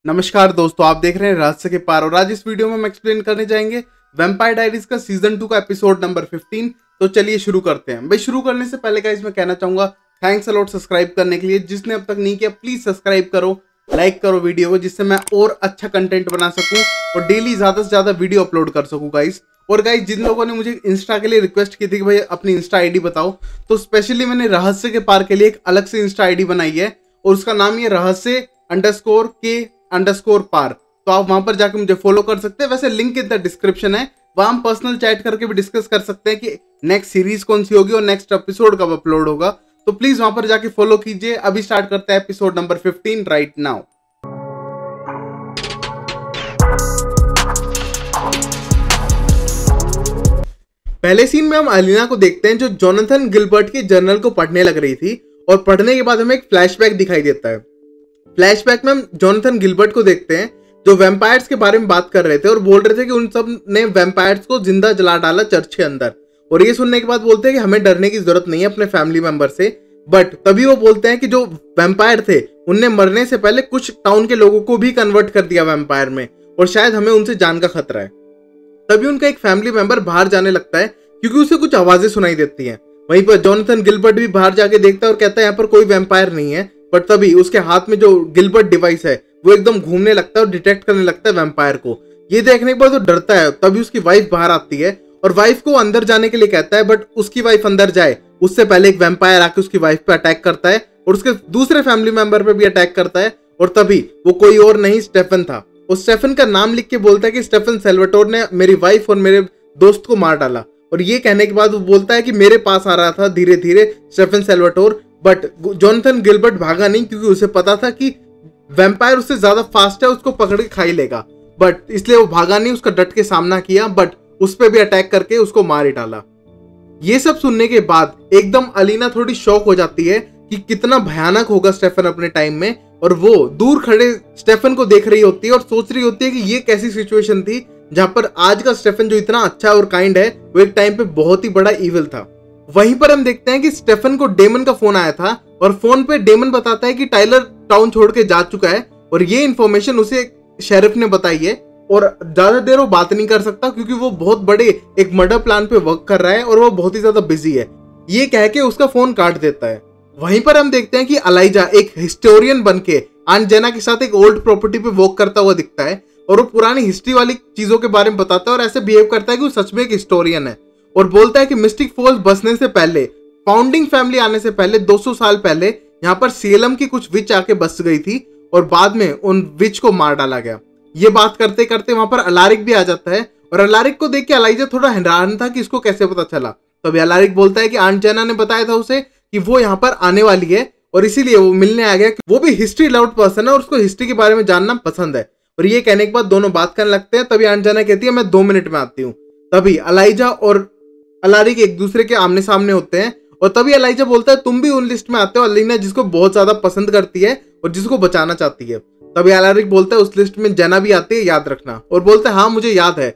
नमस्कार दोस्तों, आप देख रहे हैं रहस्य के पार और आज इस वीडियो में हम एक्सप्लेन करने जाएंगे वैम्पायर डायरीज का सीजन 2 का एपिसोड नंबर 15। तो चलिए शुरू करते हैं। भाई शुरू करने से पहले गाइस मैं कहना चाहूंगा थैंक्स अ लॉट सब्सक्राइब करने के लिए। जिसने अब तक नहीं किया प्लीज सब्सक्राइब करो, लाइक करो वीडियो को, जिससे मैं और अच्छा कंटेंट बना सकूं और डेली ज्यादा से ज्यादा वीडियो अपलोड कर सकूं गाइस। और गाइस जिन लोगों ने मुझे इंस्टा के लिए रिक्वेस्ट की थी कि भाई अपनी इंस्टा आईडी बताओ, तो स्पेशली मैंने रहस्य के पार के लिए एक अलग से इंस्टा आईडी बनाई है और उसका नाम ये रहस्य_के_पार। तो आप वहां पर जाकर मुझे फॉलो कर सकते हैं। वैसे लिंक इन द डिस्क्रिप्शन है, वहां हम पर्सनल चैट करके भी डिस्कस कर सकते हैं कि नेक्स्ट सीरीज कौन सी होगी और नेक्स्ट एपिसोड कब अपलोड होगा। तो प्लीज वहां पर जाके फॉलो कीजिए। अभी स्टार्ट करते हैं एपिसोड नंबर 15 राइट नाउ। पहले सीन में हम अलीना को देखते हैं जो जोनाथन गिलबर्ट के जर्नल को पढ़ने लग रही थी और पढ़ने के बाद हमें एक फ्लैशबैक दिखाई देता है। फ्लैशबैक में हम जोनाथन गिलबर्ट को देखते हैं जो वैम्पायर्स के बारे में बात कर रहे थे और बोल रहे थे कि उन सब ने वैम्पायर्स को जिंदा जला डाला चर्च के अंदर। और ये सुनने के बाद बोलते हैं कि हमें डरने की जरूरत नहीं है अपने फैमिली मेंबर से। बट तभी वो बोलते हैं कि जो वैम्पायर थे उनने मरने से पहले कुछ टाउन के लोगों को भी कन्वर्ट कर दिया वैम्पायर में और शायद हमें उनसे जान का खतरा है। तभी उनका एक फैमिली मेंबर बाहर जाने लगता है क्योंकि उसे कुछ आवाजें सुनाई देती हैं। वहीं पर जोनाथन गिलबर्ट भी बाहर जाके देखता है और कहता है यहाँ पर कोई वैम्पायर नहीं है। बट तभी उसके हाथ में जो गिलबर्ट डिवाइस है वो एकदम घूमने लगता है और डिटेक्ट करने लगता है वैम्पायर को। ये देखने के बाद वो डरता है। तभी उसकी वाइफ बाहर आती है और वाइफ को अंदर जाने के लिए कहता है, बट उसकी वाइफ अंदर जाए उससे पहले एक वैम्पायर आके उसकी वाइफ पे अटैक करता है और उसके दूसरे फैमिली मेंबर पे भी अटैक करता है। और तभी वो कोई और नहीं स्टेफन था। उस स्टेफन का नाम लिख के बोलता है कि स्टेफन सेल्वाटोर ने मेरी वाइफ और मेरे दोस्त को मार डाला। और ये कहने के बाद वो बोलता है कि मेरे पास आ रहा था धीरे धीरे Stefan Salvatore. But Jonathan Gilbert भागा नहीं क्योंकि उसे पता था कि वैम्पायर उससे ज्यादा फास्ट है, उसको पकड़ के खा ही लेगा। बट इसलिए वो भागा नहीं, उसका डट के सामना किया, बट उस पर भी अटैक करके उसको मार ही डाला। ये सब सुनने के बाद एकदम अलीना थोड़ी शॉक हो जाती है कि कितना भयानक होगा स्टेफन अपने टाइम में। और वो दूर खड़े स्टेफन को देख रही होती है और सोच रही होती है कि ये कैसी सिचुएशन थी जहां पर आज का स्टेफन जो इतना अच्छा और काइंड है वो एक टाइम पे बहुत ही बड़ा इविल था। वहीं पर हम देखते हैं कि स्टेफन को डेमन का फोन आया था और फोन पे डेमन बताता है कि टाइलर टाउन छोड़ के जा चुका है और ये इन्फॉर्मेशन उसे शेरिफ ने बताई है। और ज्यादा देर वो बात नहीं कर सकता क्योंकि वो बहुत बड़े एक मर्डर प्लान पे वर्क कर रहा है और वो बहुत ही ज्यादा बिजी है। ये कह के उसका फोन काट देता है। वहीं पर हम देखते हैं कि अलाइजा एक हिस्टोरियन बन के आंट जेना के साथ एक ओल्ड प्रॉपर्टी पे वर्क करता हुआ दिखता है और वो पुरानी हिस्ट्री वाली चीजों के बारे में बताता है और ऐसे बिहेव करता है कि वो सच में एक हिस्टोरियन है। और बोलता है कि मिस्टिक फॉल्स बसने से पहले, फाउंडिंग फैमिली आने से पहले 200 साल पहले यहाँ पर सेलम की कुछ विच आके बस गई थी और बाद में उन विच को मार डाला गया। ये बात करते करते वहां पर अलारिक भी आ जाता है और अलारिक को देख के अलाइजा थोड़ा हैरान था कि इसको कैसे पता चला। तभी अलारिक बोलता है कि आंट जेना ने बताया था उसे कि वो यहाँ पर आने वाली है और इसीलिए वो मिलने आ गया। वो भी हिस्ट्री लव्ड पर्सन है और उसको हिस्ट्री के बारे में जानना पसंद है। और ये कहने के बाद दोनों बात करने लगते हैं। तभी आंट जेना कहती है मैं 2 मिनट में आती हूँ। तभी अलाइजा और अलारिक एक दूसरे के आमने सामने होते हैं और तभी अलाइजा बोलता है तुम भी उन लिस्ट में आते हो अलीना जिसको बहुत ज्यादा पसंद करती है और जिसको बचाना चाहती है। तभी अलारिक बोलता है उस लिस्ट में जेना भी आती है, याद रखना। और बोलता है हाँ मुझे याद है,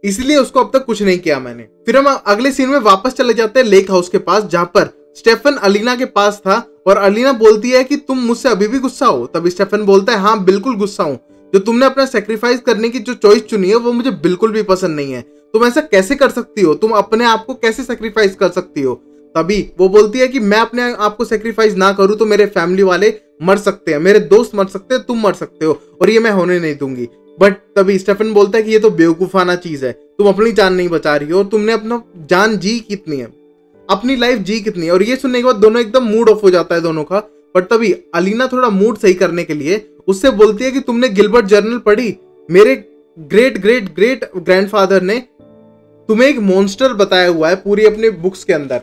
इसलिए उसको अब तक कुछ नहीं किया मैंने। फिर हम अगले सीन में वापस चले जाते हैं लेक हाउस के पास जहां पर स्टेफन अलीना के पास था और अलीना बोलती है कि तुम मुझसे अभी भी गुस्सा हो। तभी स्टेफन बोलता है हाँ बिल्कुल गुस्सा हूं, जो तुमने अपना सेक्रीफाइस करने की जो चॉइस चुनी है वो मुझे बिल्कुल भी पसंद नहीं है। तुम ऐसा कैसे कर सकती हो, तुम अपने आप को कैसे सेक्रीफाइस कर सकती हो। तभी वो बोलती है कि मैं अपने आप को सेक्रीफाइस ना करूं तो मेरे फैमिली वाले मर सकते हैं, मेरे दोस्त मर सकते हैं, तुम मर सकते हो और ये मैं होने नहीं दूंगी। बट तभी स्टेफन बोलता है कि ये तो बेवकूफाना चीज है, तुम अपनी जान नहीं बचा रही हो और तुमने अपना जान जी कितनी है, अपनी लाइफ जी कितनी है। और ये सुनने के बाद दोनों एकदम मूड ऑफ हो जाता है दोनों का। बट तभी अलीना थोड़ा मूड सही करने के लिए उससे बोलती है कि तुमने गिलबर्ट जर्नल पढ़ी, मेरे ग्रेट ग्रेट ग्रेट ग्रैंडफादर ने तुम्हें एक मॉन्स्टर बताया हुआ है पूरी अपने बुक्स के अंदर।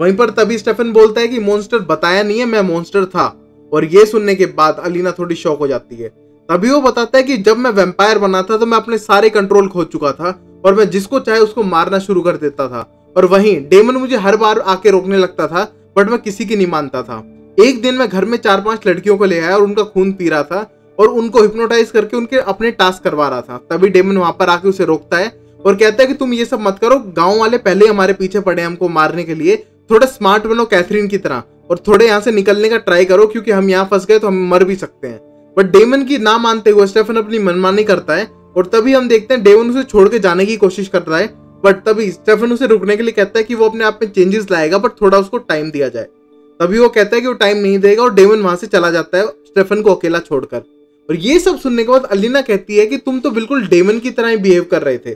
वहीं पर तभी स्टेफन बोलता है कि मॉन्स्टर बताया नहीं है, मैं मॉन्स्टर था। और ये सुनने के बाद अलीना थोड़ी शॉक हो जाती है। तभी वो बताता है कि जब मैं वैम्पायर बना था तो मैं अपने सारे कंट्रोल खो चुका था और मैं जिसको चाहे उसको मारना शुरू कर देता था। और वहीं डेमन मुझे हर बार आके रोकने लगता था बट मैं किसी की नहीं मानता था। एक दिन मैं घर में 4-5 लड़कियों को ले आया और उनका खून पी रहा था और उनको हिप्नोटाइज करके उनके अपने टास्क करवा रहा था। तभी डेमन वहां पर आके उसे रोकता है और कहता है कि तुम ये सब मत करो, गांव वाले पहले हमारे पीछे पड़े हमको मारने के लिए, थोड़ा स्मार्ट बनो कैथरीन की तरह और थोड़े यहाँ से निकलने का ट्राई करो क्योंकि हम यहाँ फंस गए तो हम मर भी सकते हैं। बट डेमन की ना मानते हुए स्टेफन अपनी मनमानी करता है और तभी हम देखते हैं डेमन उसे छोड़ के जाने की कोशिश करता है। बट तभी स्टेफन उसे रुकने के लिए कहता है कि वो अपने आप में चेंजेस लाएगा बट थोड़ा उसको टाइम दिया जाए। तभी वो कहता है कि वो टाइम नहीं देगा और डेमन वहां से चला जाता है स्टेफन को अकेला छोड़कर। और ये सब सुनने के बाद अलीना कहती है कि तुम तो बिल्कुल डेमन की तरह ही बिहेव कर रहे थे।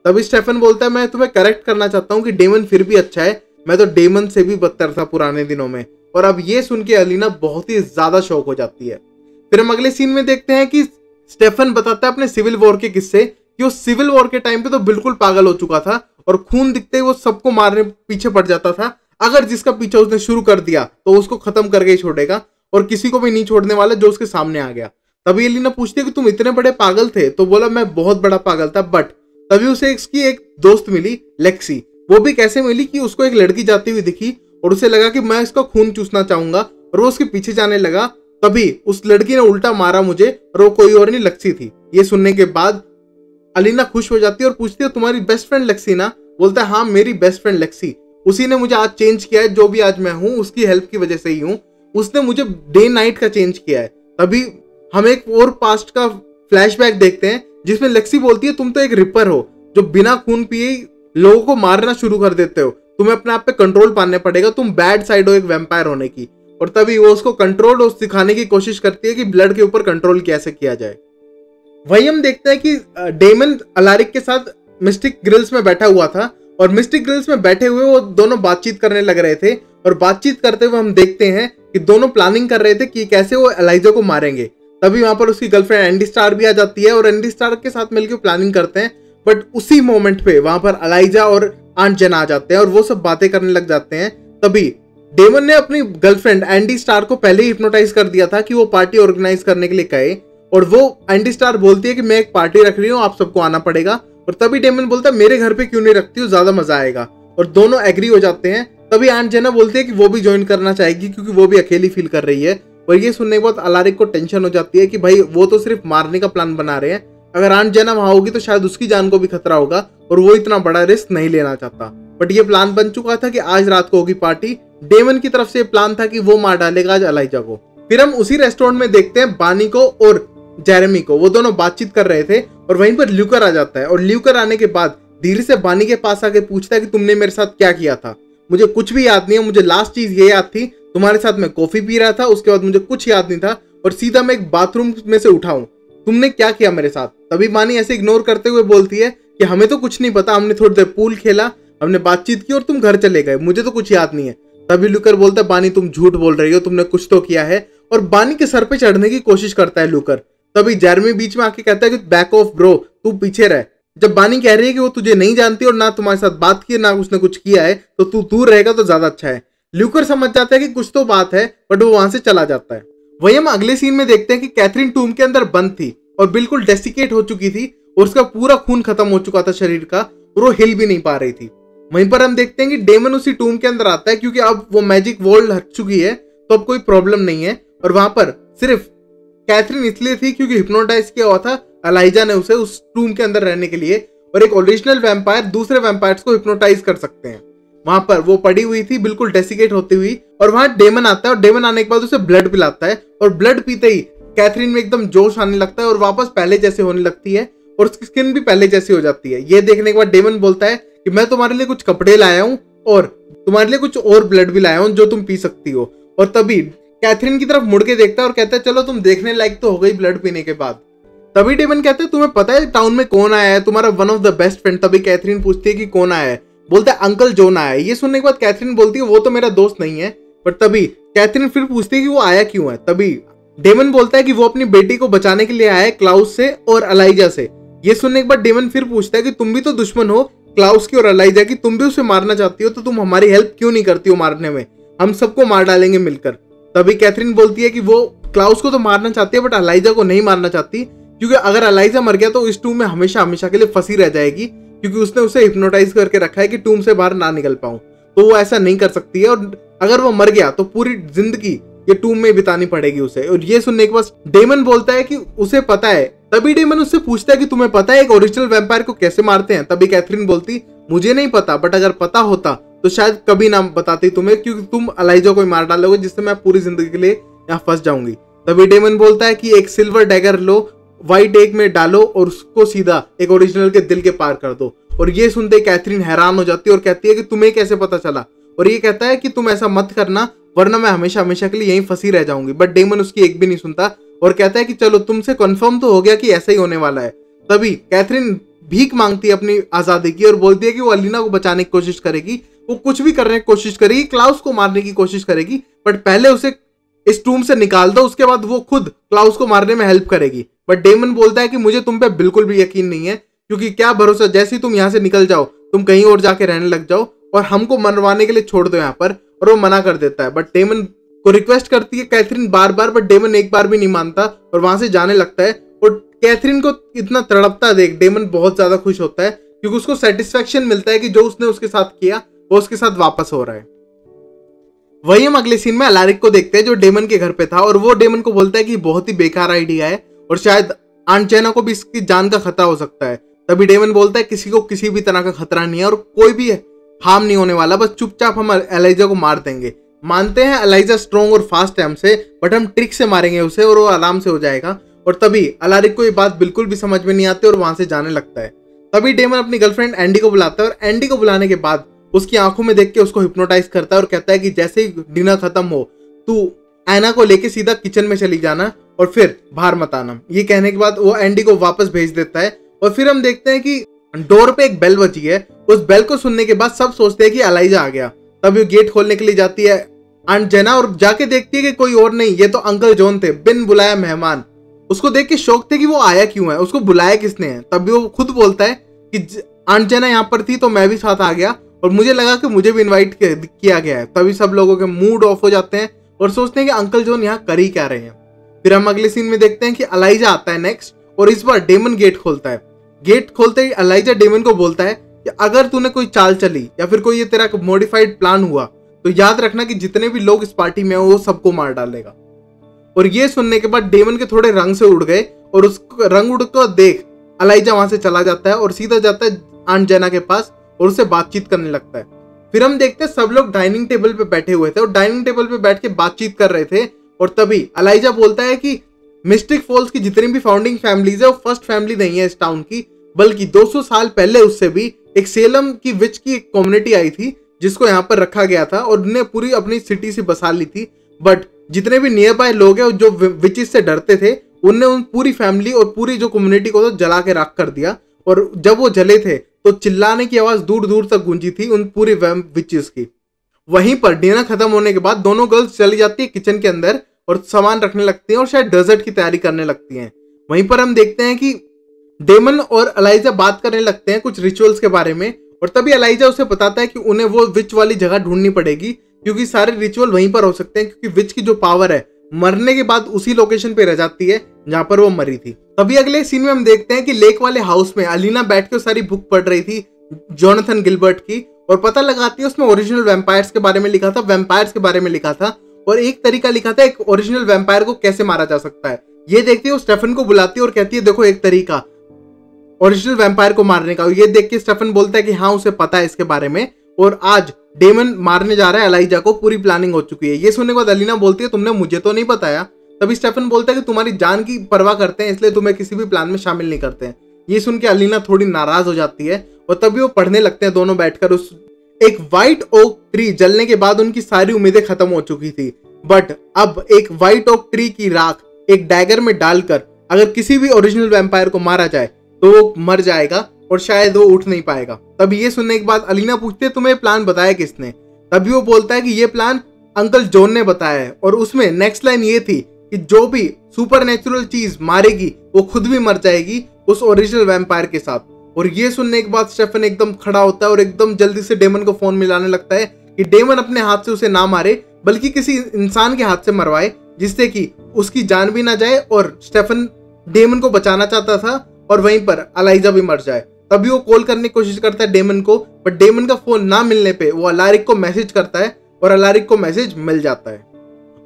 तभी स्टेफन बोलता है मैं तुम्हें करेक्ट करना चाहता हूँ कि डेमन फिर भी अच्छा है, मैं तो डेमन से भी बदतर था पुराने दिनों में। और अब ये सुन के अलीना बहुत ही ज्यादा शॉक हो जाती है। फिर हम अगले सीन में देखते हैं कि स्टेफन बताता है अपने सिविल वॉर के किस्से कि वो सिविल वॉर के टाइम पे तो बिल्कुल पागल हो चुका था और खून दिखते ही वो सबको मारने पीछे पड़ जाता था। अगर जिसका पीछा उसने शुरू कर दिया तो उसको खत्म करके ही छोड़ेगा और किसी को भी नहीं छोड़ने वाला जो उसके सामने आ गया। तभी एलिना पूछती है कि तुम इतने बड़े पागल थे? तो बोला मैं बहुत बड़ा पागल था। बट तभी उसे इसकी एक दोस्त मिली लेक्सी। वो भी कैसे मिली कि उसको एक लड़की जाती हुई दिखी और उसे लगा कि मैं इसका खून चूसना चाहूंगा और वो उसके पीछे जाने लगा। तभी उस लड़की ने उल्टा मारा मुझे और वो कोई और नहीं लेक्सी थी। ये सुनने के बाद अलीना खुश हो जाती है और पूछती है तुम्हारी बेस्ट फ्रेंड लेक्सी ना? बोलता है हाँ मेरी बेस्ट फ्रेंड लेक्सी, उसी ने मुझे आज चेंज किया है, जो भी आज मैं हूँ उसकी हेल्प की वजह से ही हूँ, उसने मुझे डे नाइट का चेंज किया है। तभी हम एक और पास्ट का फ्लैशबैक देखते हैं जिसमें लेक्सी बोलती है तुम तो एक रिपर हो जो बिना खून पिए लोगों को मारना शुरू कर देते हो, तुम्हें अपने आप पे कंट्रोल पाने पड़ेगा, तुम बैड साइड हो एक वैम्पायर होने की। और तभी वो उसको कंट्रोल और सिखाने की कोशिश करती है कि ब्लड के ऊपर कंट्रोल कैसे किया जाए। वही हम देखते हैं कि डेमन अलारिक के साथ मिस्टिक ग्रिल्स में बैठा हुआ था और मिस्टिक ग्रिल्स में बैठे हुए वो दोनों बातचीत करने लग रहे थे और बातचीत करते हुए हम देखते हैं कि दोनों प्लानिंग कर रहे थे कि कैसे वो एलाइजा को मारेंगे। तभी वहां पर उसकी गर्लफ्रेंड एंडी स्टार भी आ जाती है और एंडी स्टार के साथ मिलकर प्लानिंग करते हैं। बट उसी मोमेंट पे वहां पर एलाइजा और आंट जेना आ जाते हैं और वो सब बातें करने लग जाते हैं। तभी डेमन ने अपनी गर्लफ्रेंड एंडी स्टार को पहले ही हिप्नोटाइज कर दिया था कि वो पार्टी ऑर्गेनाइज करने के लिए कहे और वो एंडी स्टार बोलती है कि मैं एक पार्टी रख रही हूँ, आप सबको आना पड़ेगा। और तभी डेमन बोलता है मेरे घर पे क्यों नहीं रखती हो, ज्यादा मजा आएगा। और दोनों एग्री हो जाते हैं। तभी आंट जेना बोलती है कि वो भी ज्वाइन करना चाहेगी क्योंकि वो भी अकेली फील कर रही है। और ये सुनने के बाद अलारिक को टेंशन हो जाती है कि भाई वो तो सिर्फ मारने का प्लान बना रहे हैं, अगर आंट जेना वहां होगी तो शायद उसकी जान को भी खतरा होगा और वो इतना बड़ा रिस्क नहीं लेना चाहता। बट ये प्लान बन चुका था कि आज रात को होगी पार्टी। डेमन की तरफ से प्लान था कि वो मार डालेगा आज एलाइजा को। फिर हम उसी रेस्टोरेंट में देखते हैं बानी को और जेरेमी को, वो दोनों बातचीत कर रहे थे और वहीं पर ल्यूकर आ जाता है। और ल्यूकर आने के बाद धीरे से बानी के पास आके पूछता है कि तुमने मेरे साथ क्या किया था? मुझे कुछ भी याद नहीं है, मुझे लास्ट चीज ये याद थी तुम्हारे साथ मैं कॉफी पी रहा था, उसके बाद मुझे कुछ याद नहीं था और सीधा मैं एक बाथरूम में से उठा हूं, तुमने क्या किया मेरे साथ? तभी बानी ऐसे इग्नोर करते हुए बोलती है कि हमें तो कुछ नहीं पता, हमने थोड़ी देर पूल खेला, हमने बातचीत की और तुम घर चले गए, मुझे तो कुछ याद नहीं है। तभी ल्यूकर बोलता है बानी तुम झूठ बोल रही हो, तुमने कुछ तो किया है। और बानी के सर पे चढ़ने की कोशिश करता है ल्यूकर। तभी जेरेमी बीच में आके कहता है कि बैक ऑफ ब्रो, तू पीछे रह। जब बानी कह रही है कि वो तुझे नहीं जानती और ना तुम्हारे साथ बात की ना उसने कुछ किया है तो तू दूर रहेगा तो ज्यादा अच्छा है। ल्यूकर समझ जाता है कि कुछ तो बात है बट वो वहां से चला जाता है। वही हम अगले सीन में देखते हैं कि कैथरीन टूम के अंदर बंद थी और बिल्कुल डेसिकेट हो चुकी थी और उसका पूरा खून खत्म हो चुका था शरीर का और वो हिल भी नहीं पा रही थी। वहीं पर हम देखते हैं कि डेमन उसी टूम के अंदर आता है क्योंकि अब वो मैजिक वर्ल्ड हट चुकी है तो अब कोई प्रॉब्लम नहीं है। और वहां पर सिर्फ कैथरीन इसलिए थी क्योंकि हिप्नोटाइज किया हुआ था एलाइजा ने उसे उस टूम के अंदर रहने के लिए, और एक ओरिजिनल वैम्पायर दूसरे वैम्पायर्स को हिप्नोटाइज कर सकते हैं। वहां पर वो पड़ी हुई थी बिल्कुल डेसिकेट होती हुई और वहां डेमन आता है और डेमन आने के बाद उसे ब्लड पिलाता है और ब्लड पीते ही कैथरीन में एकदम जोश आने लगता है और वापस पहले जैसे होने लगती है और उसकी स्किन भी पहले जैसी हो जाती है। ये देखने के बाद डेमन बोलता है कि मैं तुम्हारे लिए कुछ कपड़े लाया हूँ और तुम्हारे लिए कुछ और ब्लड भी लाया हूँ जो तुम पी सकती हो। और तभी कैथरीन की तरफ मुड़ के देखता है और कहता है चलो तुम देखने लायक तो हो गई ब्लड पीने के बाद। तभी डेमन कहता है तुम्हें पता है टाउन में कौन आया है, तुम्हारा one of the best friend. तभी कैथरीन पूछती है कि कौन आया है? बोलता है अंकल जॉन आया है। ये सुनने के बाद कैथरीन बोलती है वो तो मेरा दोस्त नहीं है। पर तभी कैथरीन फिर पूछती है कि वो आया क्यों है। तभी डेमन बोलता है कि वो अपनी बेटी को बचाने के लिए आया है क्लाउस से और एलाइजा से। ये सुनने के बाद डेमन फिर पूछता है कि तुम भी तो दुश्मन हो क्लाउस की और एलाइजा की, तुम भी उसे मारना चाहती हो तो तुम हमारी हेल्प क्यों नहीं करती हो मारने में, हम सबको मार डालेंगे मिलकर। तभी कैथरीन बोलती है कि वो क्लाउस को तो मारना चाहती है बट एलाइजा को नहीं मारना चाहती क्योंकि अगर एलाइजा मर गया तो इस टूम में हमेशा हमेशा के लिए फंसी रह जाएगी क्योंकि उसने उसे हिप्नोटाइज करके रखा है कि टूम से बाहर ना निकल पाऊं, तो वो ऐसा नहीं कर सकती है और अगर वो मर गया तो पूरी जिंदगी ये टूम में बितानी पड़ेगी उसे। और ये सुनने के बाद डेमन बोलता है कि उसे पता है। तभी डेमन उससे पूछता है कि तुम्हें पता है एक ओरिजिनल वैम्पायर को कैसे मारते हैं? तभी कैथरीन बोलती मुझे नहीं पता बट अगर पता होता तो शायद कभी ना बताती तुम्हें क्योंकि तुम एलाइजा को मार डालोगे जिससे मैं पूरी जिंदगी के लिए यहाँ फंस जाऊंगी। तभी डेमन बोलता है कि एक सिल्वर डैगर लो, व्हाइट एग में डालो और उसको सीधा एक ओरिजिनल के दिल के पार कर दो। और ये सुनते कैथरीन हैरान हो जाती है और कहती है कि तुम्हें कैसे पता चला, और ये कहता है कि तुम ऐसा मत करना वरना मैं हमेशा हमेशा के लिए यहीं फंसी रह जाऊंगी। बट डेमन उसकी एक भी नहीं सुनता और कहता है कि चलो तुमसे कंफर्म तो हो गया कि ऐसा ही होने वाला है। तभी कैथरीन भीख मांगती है अपनी आजादी की और बोलती है कि वो अलीना को बचाने की कोशिश करेगी, वो कुछ भी करने की कोशिश करेगी, क्लाउस को मारने की कोशिश करेगी, बट पहले उसे इस टूम से निकाल दो, उसके बाद वो खुद क्लाउस को मारने में हेल्प करेगी। बट डेमन बोलता है कि मुझे तुम पे बिल्कुल भी यकीन नहीं है, क्योंकि क्या भरोसा, जैसे ही तुम यहाँ से निकल जाओ तुम कहीं और जाके रहने लग जाओ और हमको मरवाने के लिए छोड़ दो यहाँ पर। और वो मना कर देता है। बट डेमन को रिक्वेस्ट करती है कैथरीन बार बार, बट डेमन एक बार भी नहीं मानता और वहां से जाने लगता है। और कैथरीन को इतना तड़पता देख डेमन बहुत ज्यादा खुश होता है, क्योंकि उसको सेटिस्फेक्शन मिलता है कि जो उसने उसके साथ किया वो उसके साथ वापस हो रहा है। वही हम अगले सीन में अलारिक को देखते हैं जो डेमन के घर पे था, और वो डेमन को बोलता है कि बहुत ही बेकार आइडिया है और शायद आंट जेना को भी इसकी जान का खतरा हो सकता है। तभी डेमन बोलता है किसी को किसी भी तरह का खतरा नहीं है और कोई भी हार्म नहीं होने वाला, बस चुपचाप हम एलाइजा को मार देंगे। मानते हैं एलाइजा स्ट्रॉन्ग और फास्ट है हमसे, बट हम ट्रिक से मारेंगे उसे और वो आराम से हो जाएगा। और तभी अलारिक को ये बात बिल्कुल भी समझ में नहीं आती और वहां से जाने लगता है। तभी डेमन अपनी गर्लफ्रेंड एंडी को बुलाता है और एंडी को बुलाने के बाद उसकी आंखों में देख के उसको हिप्नोटाइज करता है और कहता है कि जैसे ही डिनर खत्म हो तू एना को लेके सीधा किचन में चली जाना और फिर बाहर मत आना। ये कहने के बाद वो एंडी को वापस भेज देता है। और फिर हम देखते हैं कि डोर पे एक बेल बजी है। उस बेल को सुनने के बाद सब सोचते हैं कि एलाइजा आ गया। तब वो गेट खोलने के लिए जाती है आंट जेना और जाके देखती है कि कोई और नहीं, ये तो अंकल जॉन थे, बिन बुलाया मेहमान। उसको देख के शौक थे कि वो आया क्यों है, उसको बुलाया किसने है। तभी वो खुद बोलता है कि आंट जेना यहाँ पर थी तो मैं भी साथ आ गया और मुझे लगा कि मुझे भी इनवाइट किया गया है। तभी सब लोगों के मूड ऑफ हो जाते हैं और सोचते हैं कि अंकल जॉन यहाँ कर ही क्या रहे हैं। फिर हम अगले सीन में देखते हैं कि एलाइजा आता है नेक्स्ट, और इस बार डेमन गेट खोलता है। गेट खोलते ही एलाइजा डेमन को बोलता है कि अगर तूने कोई चाल चली या फिर कोई ये तेरा मॉडिफाइड प्लान हुआ तो याद रखना कि जितने भी लोग इस पार्टी में हो वो सबको मार डालेगा। और ये सुनने के बाद डेमन के थोड़े रंग से उड़ गए और उस रंग उड़ को देख एलाइजा वहां से चला जाता है और सीधा जाता है आंट जेना के पास और उससे बातचीत करने लगता है। फिर हम देखते हैं सब लोग डाइनिंग टेबल पे बैठे हुए थे और डाइनिंग टेबल पे बैठ के बातचीत कर रहे थे। और तभी एलाइजा बोलता है कि मिस्टिक फॉल्स की जितनी भी फाउंडिंग फैमिलीज है वो फर्स्ट फैमिली नहीं है इस टाउन की, बल्कि 200 साल पहले उससे भी एक सेलम की विच की एक कम्युनिटी आई थी जिसको यहाँ पर रखा गया था और उन्हें पूरी अपनी सिटी से बसा ली थी। बट जितने भी नियर बाय लोग हैं जो विचेस से डरते थे उनने उन पूरी फैमिली और पूरी जो कम्युनिटी को तो जला के राख कर दिया। और जब वो जले थे तो चिल्लाने की आवाज दूर दूर तक गूंजी थी उन पूरी विचेस की। वहीं पर डिनर खत्म होने के बाद दोनों गर्ल्स चली जाती है किचन के अंदर और सामान रखने लगती हैं और शायद डेजर्ट की तैयारी करने लगती हैं। वहीं पर हम देखते हैं कि डेमन और एलाइजा बात करने लगते हैं कुछ रिचुअल्स के बारे में। और तभी एलाइजा उसे बताता है कि उन्हें वो विच वाली जगह ढूंढनी पड़ेगी क्योंकि सारे रिचुअल वहीं पर हो सकते हैं, क्योंकि विच की जो पावर है मरने के बाद उसी लोकेशन पे रह जाती है जहां पर वो मरी थी। तभी अगले सीन में हम देखते हैं कि लेक वाले हाउस में अलीना बैठ के सारी बुक पढ़ रही थी जोनाथन गिलबर्ट की और पता लगाती है उसमें ओरिजिनल वैम्पायर्स के बारे में लिखा था, वैम्पायर्स के बारे में लिखा था और एक तरीका लिखा था एक ओरिजिनल वैम्पायर को कैसे मारा जा सकता है। ये देखती है वो स्टेफन को बुलाती है और कहती है देखो एक तरीका ओरिजिनल वैम्पायर को मारने का। ये देख के स्टेफन बोलता है कि हाँ उसे पता है इसके बारे में और आज डेमन मारने जा रहा है एलाइजा को, पूरी प्लानिंग हो चुकी है। ये सुनने के बाद अलीना बोलती है तुमने मुझे तो नहीं बताया। तभी स्टेफन बोलता है कि तुम्हारी जान की परवाह करते हैं इसलिए तुम्हें किसी भी प्लान में शामिल नहीं करते हैं। ये सुन के अलीना थोड़ी नाराज हो जाती है और तभी वो पढ़ने लगते हैं दोनों बैठकर। उस एक व्हाइट ओक ट्री जलने के बाद उनकी सारी उम्मीदें खत्म हो चुकी थी, बट अब एक व्हाइट ओक ट्री की राख एक डैगर में डालकर अगर किसी भी ओरिजिनल वैम्पायर को मारा जाए तो वो मर जाएगा और शायद वो उठ नहीं पाएगा। तभी ये सुनने के बाद अलीना पूछती है तुम्हें प्लान बताया किसने। तभी वो बोलता है कि ये प्लान अंकल जॉन ने बताया है और उसमें नेक्स्ट लाइन ये थी कि जो भी सुपरनेचुरल चीज मारेगी वो खुद भी मर जाएगी उस ओरिजिनल वैम्पायर के साथ। और ये सुनने के बाद स्टेफन एकदम खड़ा होता है और एकदम जल्दी से डेमन को फोन मिलाने लगता है कि डेमन अपने हाथ से उसे ना मारे बल्कि किसी इंसान के हाथ से मरवाए जिससे कि उसकी जान भी ना जाए। और स्टेफन डेमन को बचाना चाहता था और वहीं पर एलाइजा भी मर जाए। तभी वो कॉल करने की कोशिश करता है डेमन को, पर डेमन का फोन ना मिलने पे वो अलारिक को मैसेज करता है और अलारिक को मैसेज मिल जाता है।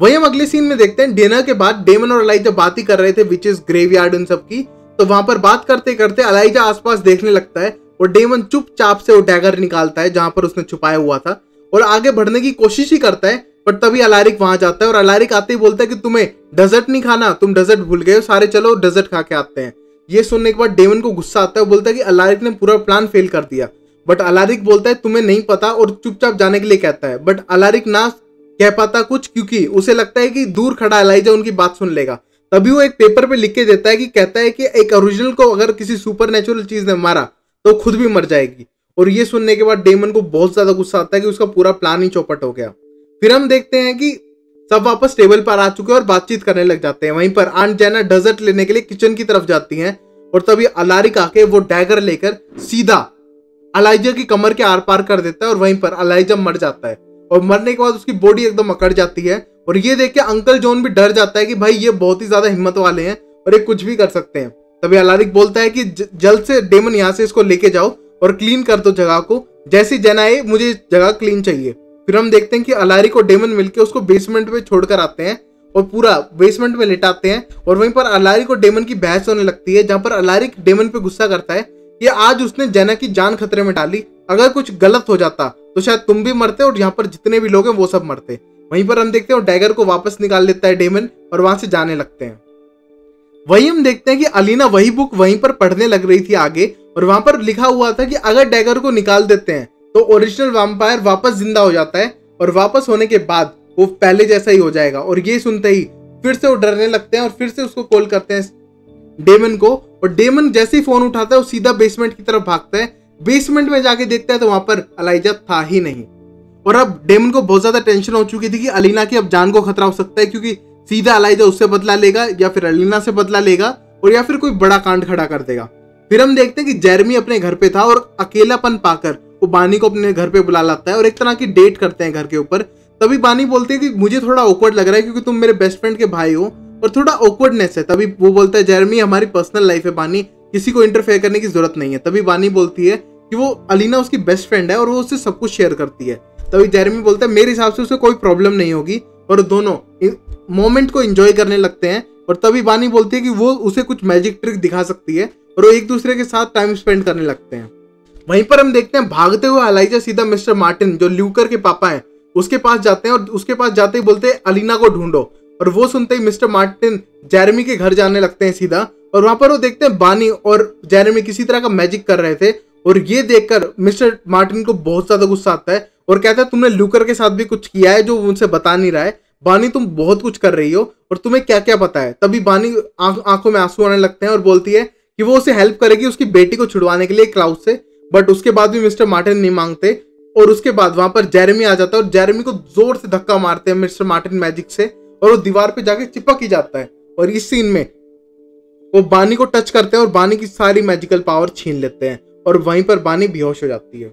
वही हम अगले सीन में देखते हैं डिनर के बाद डेमन और एलाइजा बात ही कर रहे थे विचेस ग्रेवयार्ड उन सब की। तो वहां पर बात करते करते एलाइजा आसपास देखने लगता है और डेमन चुपचाप से वो डैगर निकालता है जहां पर उसने छुपाया हुआ था और आगे बढ़ने की कोशिश ही करता है, बट तभी अलारिक वहां जाता है और अलारिक आते ही बोलता है कि तुम्हें डेजर्ट नहीं खाना, तुम डेजर्ट भूल गए हो, सारे चलो डेजर्ट खा के आते हैं। ये सुनने के बाद डेमन को गुस्सा आता है, बोलता है कि अलारिक ने पूरा प्लान फेल कर दिया। बट अलारिक बोलता है तुम्हें नहीं पता और चुपचाप जाने के लिए कहता है। बट अलारिक ना कह पाता कुछ, क्योंकि उसे लगता है कि दूर खड़ा एलाइजा उनकी बात सुन लेगा। तभी वो एक पेपर पे लिख के देता है कि कहता है कि एक ओरिजिनल को अगर किसी सुपर नेचुरल चीज ने मारा तो खुद भी मर जाएगी। और ये सुनने के बाद डेमन को बहुत ज्यादा गुस्सा आता है कि उसका पूरा प्लान ही चौपट हो गया। फिर हम देखते हैं कि सब वापस टेबल पर आ चुके हैं और बातचीत करने लग जाते हैं। वहीं पर आंट जैना डेजर्ट लेने के लिए किचन की तरफ जाती हैं और तभी अलारिक आके वो डैगर लेकर सीधा अलाइजा की कमर के आर पार कर देता है और वहीं पर अलाइजा मर जाता है। और मरने के बाद उसकी बॉडी एकदम अकड़ जाती है और ये देख के अंकल जॉन भी डर जाता है कि भाई ये बहुत ही ज्यादा हिम्मत वाले हैं और ये कुछ भी कर सकते हैं। तभी अलारिक बोलता है कि जल्द से डेमन यहाँ से इसको लेके जाओ और क्लीन कर दो जगह को, जैसी जैन आए मुझे जगह क्लीन चाहिए। फिर हम देखते हैं कि अलारिक और डेमन मिलके उसको बेसमेंट में छोड़कर आते हैं और पूरा बेसमेंट में लेटाते हैं। और वहीं पर अलारिक और डेमन की बहस होने लगती है, जहां पर अलारिक डेमन पे गुस्सा करता है कि आज उसने जेना की जान खतरे में डाली, अगर कुछ गलत हो जाता तो शायद तुम भी मरते और यहाँ पर जितने भी लोग हैं वो सब मरते। वहीं पर हम देखते हैं डैगर को वापस निकाल लेता है डेमन और वहां से जाने लगते हैं। वहीं हम देखते हैं कि अलीना वही बुक वहीं पर पढ़ने लग रही थी आगे, और वहां पर लिखा हुआ था कि अगर डैगर को निकाल देते हैं तो ओरिजिनल वैम्पायर वापस जिंदा हो जाता है और वापस होने के बाद वो पहले जैसा ही हो जाएगा। और ये सुनते ही फिर से वो डरने लगते हैं और फिर से उसको कॉल करते हैं डेमन को। और डेमन जैसे ही फोन उठाता है वो सीधा बेसमेंट की तरफ भागता है। बेसमेंट में जाके देखता है तो वहां पर अलाइजा था ही नहीं। और अब डेमन को बहुत ज्यादा टेंशन हो चुकी थी कि अलीना की अब जान को खतरा हो सकता है, क्योंकि सीधा अलाइजा उससे बदला लेगा या फिर अलीना से बदला लेगा और या फिर कोई बड़ा कांड खड़ा कर देगा। फिर हम देखते हैं कि जेरेमी अपने घर पे था और अकेलापन पाकर वो बानी को अपने घर पे बुला लाता है और एक तरह की डेट करते हैं घर के ऊपर। तभी बानी बोलती है कि मुझे थोड़ा ऑकवर्ड लग रहा है क्योंकि तुम मेरे बेस्ट फ्रेंड के भाई हो और थोड़ा ऑकवर्डनेस है। तभी वो बोलता है जेरेमी हमारी पर्सनल लाइफ है बानी, किसी को इंटरफेयर करने की जरूरत नहीं है। तभी बानी बोलती है कि वो अलीना उसकी बेस्ट फ्रेंड है और वो उससे सब कुछ शेयर करती है। तभी जेरेमी बोलता है मेरे हिसाब से उसे कोई प्रॉब्लम नहीं होगी, और दोनों मोमेंट को एंजॉय करने लगते हैं। और तभी बानी बोलती है कि वो उसे कुछ मैजिक ट्रिक दिखा सकती है और वो एक दूसरे के साथ टाइम स्पेंड करने लगते हैं। वहीं पर हम देखते हैं भागते हुए अलाइजा सीधा मिस्टर मार्टिन जो ल्यूकर के पापा हैं उसके पास जाते हैं और उसके पास जाते ही बोलते हैं अलीना को ढूंढो। और वो सुनते ही मिस्टर मार्टिन जेरेमी के घर जाने लगते हैं सीधा, और वहां पर वो देखते हैं बानी और जेरेमी किसी तरह का मैजिक कर रहे थे। और ये देखकर मिस्टर मार्टिन को बहुत ज्यादा गुस्सा आता है और कहता है तुमने ल्यूकर के साथ भी कुछ किया है जो उनसे बता नहीं रहा है। बानी तुम बहुत कुछ कर रही हो और तुम्हें क्या क्या पता है। तभी बानी आंखों में आंसू आने लगते हैं और बोलती है कि वो उसे हेल्प करेगी उसकी बेटी को छुड़वाने के लिए क्लाउड से। बट उसके बाद भी मिस्टर मार्टिन नहीं मांगते और उसके बाद वहां पर जेरेमी आ जाता है और जेरेमी को जोर से धक्का मारते हैं मिस्टर मार्टिन मैजिक से और वो दीवार पे जाके चिपक ही जाता है। और इस सीन में वो बानी को टच करते हैं और बानी की सारी मैजिकल पावर छीन लेते हैं और वहीं पर बानी बेहोश हो जाती है।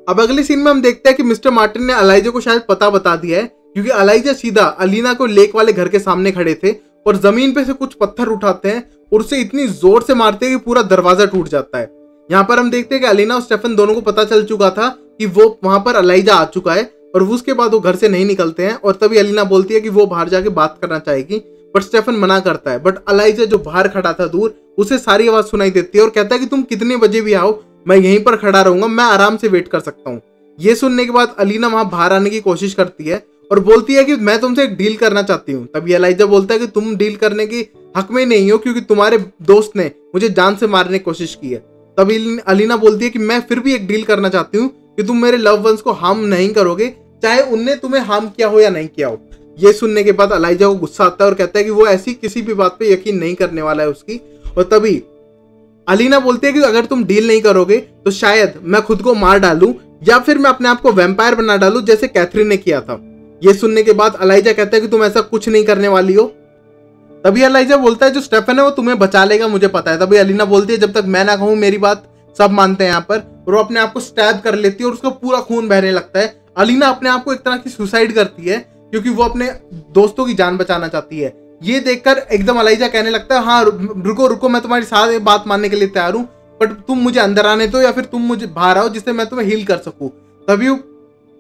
अब अगले सीन में हम देखते हैं कि मिस्टर मार्टिन ने अलाइजा को शायद पता बता दिया है, क्योंकि अलाइजा सीधा अलीना को लेक वाले घर के सामने खड़े थे और जमीन पे से कुछ पत्थर उठाते हैं और उसे इतनी जोर से मारते हैं कि पूरा दरवाजा टूट जाता है। यहाँ पर हम देखते हैं कि अलीना और स्टेफन दोनों को पता चल चुका था कि वो वहां पर अलाइजा आ चुका है और उसके बाद वो घर से नहीं निकलते हैं। और तभी अलीना बोलती है कि वो बाहर जाके बात करना चाहेगी, बट स्टेफन मना करता है। बट अलाइजा जो बाहर खड़ा था दूर, उसे सारी आवाज सुनाई देती है और कहता है कि तुम कितने बजे भी आओ मैं यहीं पर खड़ा रहूंगा, मैं आराम से वेट कर सकता हूँ। ये सुनने के बाद अलीना वहां बाहर आने की कोशिश करती है और बोलती है कि मैं तुमसे एक डील करना चाहती हूँ। तभी अलाइजा बोलता है कि तुम डील करने की हक में नहीं हो क्योंकि तुम्हारे दोस्त ने मुझे जान से मारने की कोशिश की है। तभी अलीना बोलती है कि मैं फिर भी एक डील करना चाहती हूँ कि तुम मेरे लव वंस को हार्म नहीं करोगे, चाहे उनने तुम्हें हार्म किया हो या नहीं किया हो। ये सुनने के बाद अलाइजा को गुस्सा आता है और कहता है कि वो ऐसी किसी भी बात पे यकीन नहीं करने वाला है उसकी। और तभी अलीना बोलती है कि अगर तुम डील नहीं करोगे तो शायद मैं खुद को मार डालूं या फिर मैं अपने आप को वैम्पायर बना डालूं जैसे कैथरीन ने किया था। ये सुनने के बाद अलाइजा कहता है कि तुम ऐसा कुछ नहीं करने वाली हो। तभी अलाइजा बोलता है जो स्टेफन है वो तुम्हें बचा लेगा, मुझे पता है। तभी अलीना बोलती है जब तक मैं ना कहूं मेरी बात सब मानते हैं यहाँ पर। और वो अपने आप को स्टैब कर लेती है और उसका पूरा खून बहने लगता है। अलीना अपने आप को एक तरह की सुसाइड करती है क्योंकि वो अपने दोस्तों की जान बचाना चाहती है। ये देखकर एकदम अलाइजा कहने लगता है हाँ रुको रुको, मैं तुम्हारी साथ बात मानने के लिए तैयार हूँ, बट तुम मुझे अंदर आने दो या फिर तुम मुझे बाहर आओ जिससे मैं तुम्हें हील कर सकूं। तभी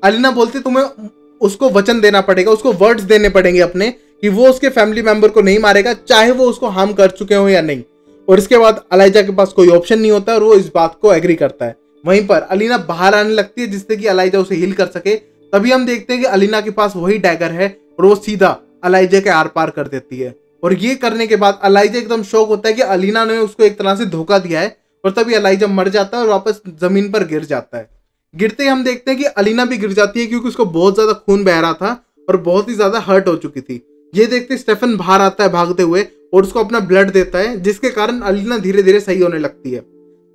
अलीना बोलती तुम्हें उसको वचन देना पड़ेगा, उसको वर्ड्स देने पड़ेंगे अपने कि वो उसके फैमिली मेंबर को नहीं मारेगा चाहे वो उसको हार्म कर चुके हो या नहीं। और इसके बाद अलाइजा के पास कोई ऑप्शन नहीं होता और वो इस बात को एग्री करता है। वहीं पर अलीना बाहर आने लगती है जिससे कि अलाइजा उसे हील कर सके। तभी हम देखते हैं कि अलीना के पास वही डैगर है और वो सीधा एलाइजा के आर पार कर देती है। और ये करने के बाद एलाइजा एकदम शॉक होता है कि अलीना ने उसको एक तरह से धोखा दिया है, और तभी एलाइजा मर जाता है और वापस जमीन पर गिर जाता है। गिरते ही हम देखते हैं कि अलीना भी गिर जाती है क्योंकि उसको बहुत ज्यादा खून बह रहा था और बहुत ही ज्यादा हर्ट हो चुकी थी। ये देखते स्टेफन बाहर आता है भागते हुए और उसको अपना ब्लड देता है, जिसके कारण अलीना धीरे धीरे सही होने लगती है।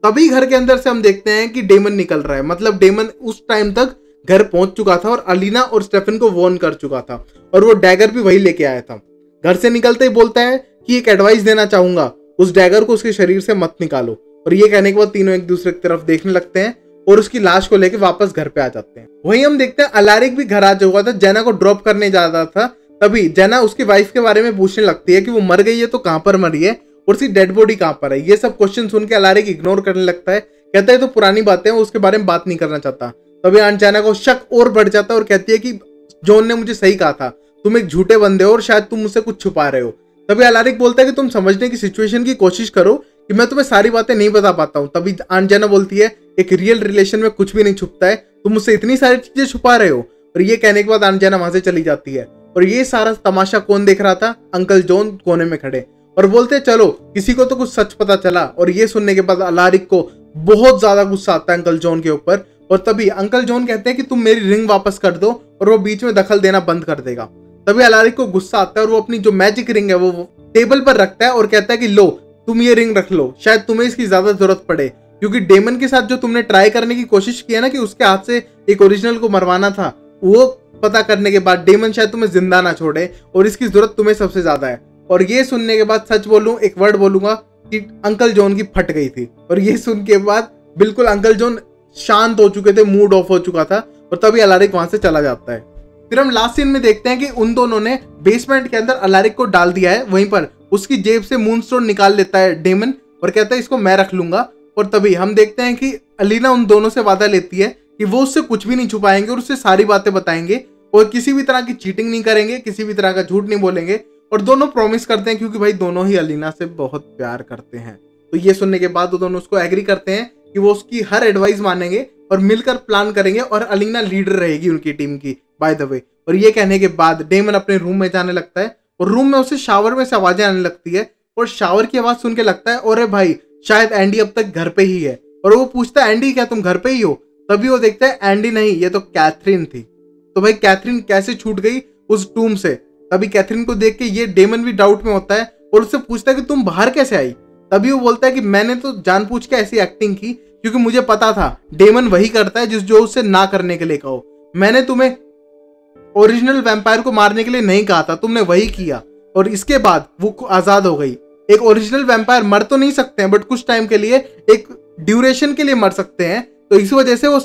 तभी घर के अंदर से हम देखते हैं कि डेमन निकल रहा है। मतलब डेमन उस टाइम तक घर पहुंच चुका था और अलीना और स्टेफन को वार्न कर चुका था, और वो डैगर भी वही लेके आया था। घर से निकलते ही बोलता है कि एक एडवाइस देना चाहूंगा, उस डैगर को उसके शरीर से मत निकालो। और ये कहने के बाद तीनों एक दूसरे की तरफ देखने लगते हैं और उसकी लाश को लेकर वापस घर पे आ जाते हैं। वहीं हम देखते हैं अलारिक भी घर आ चुका था, जेना को ड्रॉप करने जा रहा था। तभी जेना उसकी वाइफ के बारे में पूछने लगती है कि वो मर गई है तो कहां पर मरी है और उसकी डेड बॉडी कहां पर है। ये सब क्वेश्चन सुन के अलारिक इग्नोर करने लगता है, कहता है तो पुरानी बातें हैं, वो उसके बारे में बात नहीं करना चाहता। तभी आंट जेना को शक और बढ़ जाता है और कहती है कि जॉन ने मुझे सही कहा था, तुम एक झूठे बंदे हो और शायद तुम मुझसे कुछ छुपा रहे हो। तभी अलारिक बोलता है कि तुम समझने की सिचुएशन की कोशिश करो कि मैं तुम्हें सारी बातें नहीं बता पाता हूँ। तभी आंट जेना बोलती है एक रियल रिलेशन में कुछ भी नहीं छुपता है, तुम मुझसे इतनी सारी चीजें छुपा रहे हो। और ये कहने के बाद आंट जेना वहां से चली जाती है। और ये सारा तमाशा कौन देख रहा था? अंकल जॉन कोने में खड़े, और बोलते चलो किसी को तो कुछ सच पता चला। और ये सुनने के बाद अलारिक को बहुत ज्यादा गुस्सा आता है अंकल जॉन के ऊपर। और तभी अंकल जॉन कहते हैं कि तुम मेरी रिंग वापस कर दो, और वो बीच में दखल देना बंद कर देगा। तभी अलारिक को गुस्सा आता है और वो अपनी जो मैजिक रिंग है वो टेबल पर रखता है और कहता है कि लो तुम ये रिंग रख लो, शायद तुम्हें इसकी ज्यादा जरूरत पड़े, क्योंकि डेमन के साथ जो तुमने ट्राई करने की कोशिश की है ना कि उसके हाथ से एक ओरिजिनल को मरवाना था, वो पता करने के बाद डेमन शायद तुम्हें जिंदा ना छोड़े और इसकी जरूरत तुम्हें सबसे ज्यादा है। और ये सुनने के बाद सच बोलूं एक वर्ड बोलूंगा कि अंकल जॉन की फट गई थी। और ये सुन के बाद बिल्कुल अंकल जॉन शांत हो चुके थे, मूड ऑफ हो चुका था, और तभी अलारिक वहां से चला जाता है। फिर हम लास्ट सीन में देखते हैं कि उन दोनों ने बेसमेंट के अंदर अलारिक को डाल दिया है। वहीं पर उसकी जेब से मूनस्टोन निकाल लेता है डेमन और कहता है इसको मैं रख लूंगा। और तभी हम देखते हैं कि अलीना उन दोनों से वादा लेती है कि वो उससे कुछ भी नहीं छुपाएंगे और उससे सारी बातें बताएंगे और किसी भी तरह की चीटिंग नहीं करेंगे, किसी भी तरह का झूठ नहीं बोलेंगे। और दोनों प्रॉमिस करते हैं क्योंकि भाई दोनों ही अलीना से बहुत प्यार करते हैं। तो ये सुनने के बाद वो दोनों उसको एग्री करते हैं कि वो उसकी हर एडवाइस मानेंगे और मिलकर प्लान करेंगे, और अलीना लीडर रहेगी उनकी टीम की बाय द वे। और ये कहने के बाद डेमन अपने रूम में जाने लगता है और रूम में उसे शावर में से आवाजें आने लगती है, और शावर की आवाज सुन के लगता है अरे भाई शायद एंडी अब तक घर पे ही है। और वो पूछता है एंडी क्या तुम घर पे ही हो? तभी वो देखता है एंडी नहीं, ये तो कैथरीन थी। तो भाई कैथरीन कैसे छूट गई उस टूम से? तभी कैथरीन को देख के ये डेमन भी डाउट में होता है और उससे पूछता है कि तुम बाहर कैसे आई? तभी वो बोलता है कि मैंने तो जानबूझ के ऐसी एक्टिंग की क्योंकि मुझे पता था डेमन वही करता है जो उससे ना करने के लिए कहो। मैंने तुम्हें ओरिजिनल वैम्पायर को मारने के लिए नहीं कहा था, तुमने वही किया, और इसके बाद वो आजाद हो गई। एक ओरिजिनल वैम्पायर मर तो नहीं सकते हैं बट कुछ टाइम के लिए, एक ड्यूरेशन के लिए मर सकते हैं। तो इस वजह से वो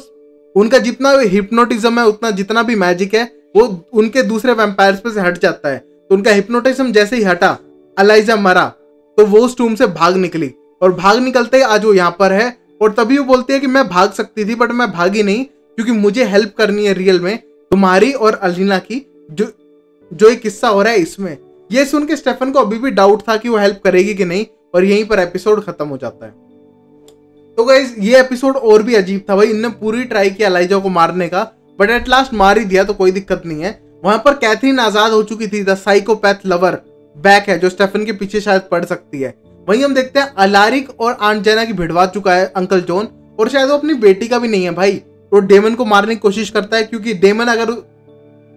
उनका जितना हिप्नोटिज्म है, उतना जितना भी मैजिक है वो उनके दूसरे वैम्पायर्स पे से हट जाता है। तो उनका हिप्नोटिज्म जैसे ही हटा, एलाइजा मरा, तो वो उस टूम से भाग निकली, और भाग निकलते ही आज वो यहाँ पर है। और तभी वो बोलती है कि मैं भाग सकती थी बट मैं भागी नहीं क्योंकि मुझे हेल्प करनी है रियल में तुम्हारी और अलीना की, जो एक किस्सा हो रहा है इसमें। ये सुन के स्टेफन को अभी भी डाउट था कि वो हेल्प करेगी कि नहीं, और यहीं पर एपिसोड खत्म हो जाता है। तो गाइस ये एपिसोड और भी अजीब था भाई। इनने पूरी ट्राई किया एलाइजा को मारने का बट एट लास्ट मार ही दिया, तो कोई दिक्कत नहीं है। वहां पर कैथरीन आजाद हो चुकी थी, द साइकोपैथ लवर बैक है जो स्टेफन के पीछे शायद पड़ सकती है। वहीं हम देखते हैं अलारिक और आंट जेना की भिड़वा चुका है अंकल जॉन, और शायद वो अपनी बेटी का भी नहीं है भाई। तो डेमन को मारने की कोशिश करता है क्योंकि डेमन अगर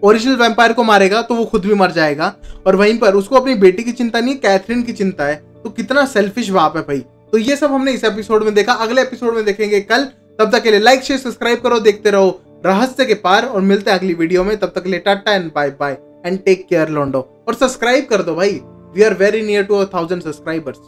ओरिजिनल वैम्पायर को मारेगा तो वो खुद भी मर जाएगा, और वहीं पर उसको अपनी बेटी की चिंता नहीं, कैथरीन की चिंता है। तो कितना सेल्फिश बाप है भाई। तो ये सब हमने इस एपिसोड में देखा, अगले एपिसोड में देखेंगे कल। तब तक के लिए लाइक शेयर सब्सक्राइब करो, देखते रहो रहस्य के पार, और मिलते हैं अगली वीडियो में। तब तक के लिए tata and bye bye and take care लोंडो। और सब्सक्राइब कर दो भाई, we are very near to 1000 subscribers.